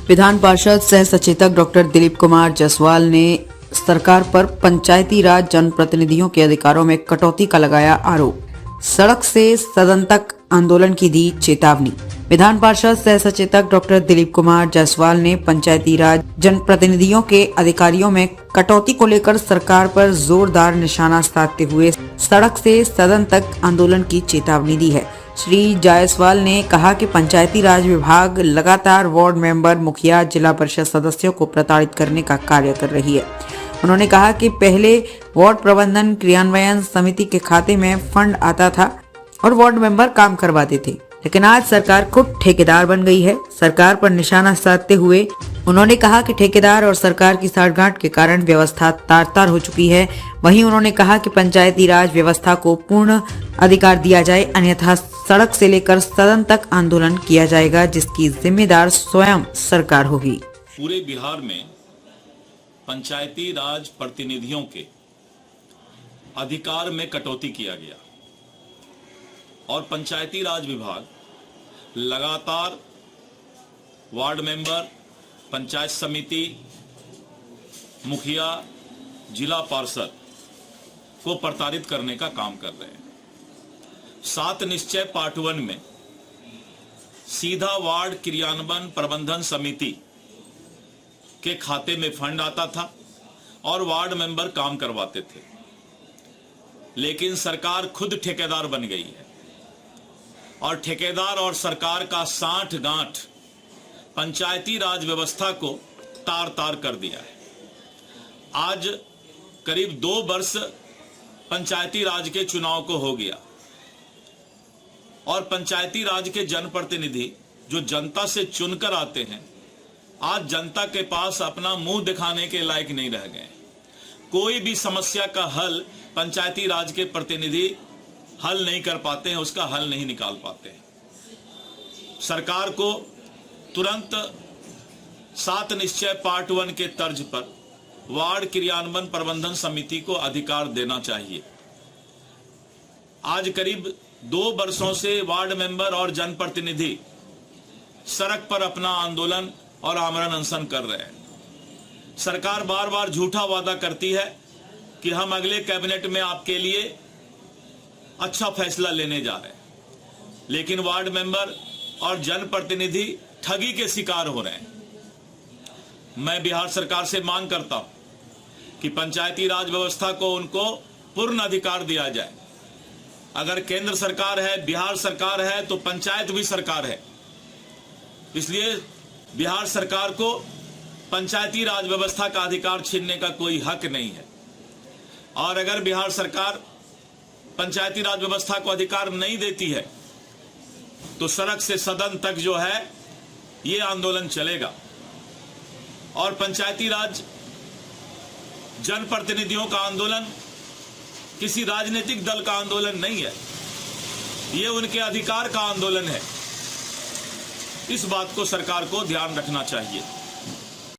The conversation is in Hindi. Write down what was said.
विधान पार्षद सह सचेतक डॉक्टर दिलीप कुमार जायसवाल ने सरकार पर पंचायती राज जनप्रतिनिधियों के अधिकारों में कटौती का लगाया आरोप। सड़क से सदन तक आंदोलन की दी चेतावनी। विधान पार्षद सह सचेतक डॉक्टर दिलीप कुमार जायसवाल ने पंचायती राज जनप्रतिनिधियों के अधिकारियों में कटौती को लेकर सरकार पर जोरदार निशाना साधते हुए सड़क से सदन तक आंदोलन की चेतावनी दी है। श्री जायसवाल ने कहा कि पंचायती राज विभाग लगातार वार्ड मेंबर, मुखिया, जिला परिषद सदस्यों को प्रताड़ित करने का कार्य कर रही है। उन्होंने कहा कि पहले वार्ड प्रबंधन क्रियान्वयन समिति के खाते में फंड आता था और वार्ड मेंबर काम करवाते थे, लेकिन आज सरकार खुद ठेकेदार बन गई है। सरकार पर निशाना साधते हुए उन्होंने कहा कि ठेकेदार और सरकार की साठगांठ के कारण व्यवस्था तार-तार हो चुकी है। वहीं उन्होंने कहा कि पंचायती राज व्यवस्था को पूर्ण अधिकार दिया जाए, अन्यथा सड़क से लेकर सदन तक आंदोलन किया जाएगा, जिसकी जिम्मेदार स्वयं सरकार होगी। पूरे बिहार में पंचायती राज प्रतिनिधियों के अधिकार में कटौती किया गया और पंचायती राज विभाग लगातार वार्ड मेंबर, पंचायत समिति, मुखिया, जिला पार्षद को प्रताड़ित करने का काम कर रहे हैं। 7 निश्चय पार्ट 1 में सीधा वार्ड क्रियान्वयन प्रबंधन समिति के खाते में फंड आता था और वार्ड मेंबर काम करवाते थे, लेकिन सरकार खुद ठेकेदार बन गई है और ठेकेदार और सरकार का साठ-गांठ पंचायती राज व्यवस्था को तार-तार कर दिया है। आज करीब 2 वर्ष पंचायती राज के चुनाव को हो गया और पंचायती राज के जनप्रतिनिधि जो जनता से चुनकर आते हैं, आज जनता के पास अपना मुंह दिखाने के लायक नहीं रह गए। कोई भी समस्या का हल पंचायती राज के प्रतिनिधि हल नहीं कर पाते हैं, उसका हल नहीं निकाल पाते हैं। सरकार को तुरंत 7 निश्चय पार्ट 1 के तर्ज पर वार्ड क्रियान्वयन प्रबंधन समिति को अधिकार देना चाहिए। आज करीब 2 वर्षों से वार्ड मेंबर और जनप्रतिनिधि सड़क पर अपना आंदोलन और आमरण अनशन कर रहे हैं। सरकार बार बार झूठा वादा करती है कि हम अगले कैबिनेट में आपके लिए अच्छा फैसला लेने जा रहे हैं, लेकिन वार्ड मेंबर और जनप्रतिनिधि ठगी के शिकार हो रहे हैं। मैं बिहार सरकार से मांग करता हूं कि पंचायती राज व्यवस्था को उनको पूर्ण अधिकार दिया जाए। अगर केंद्र सरकार है, बिहार सरकार है, तो पंचायत भी सरकार है। इसलिए बिहार सरकार को पंचायती राज व्यवस्था का अधिकार छीनने का कोई हक नहीं है। और अगर बिहार सरकार पंचायती राज व्यवस्था को अधिकार नहीं देती है तो सड़क से सदन तक जो है ये आंदोलन चलेगा। और पंचायती राज जनप्रतिनिधियों का आंदोलन किसी राजनीतिक दल का आंदोलन नहीं है, ये उनके अधिकार का आंदोलन है। इस बात को सरकार को ध्यान रखना चाहिए।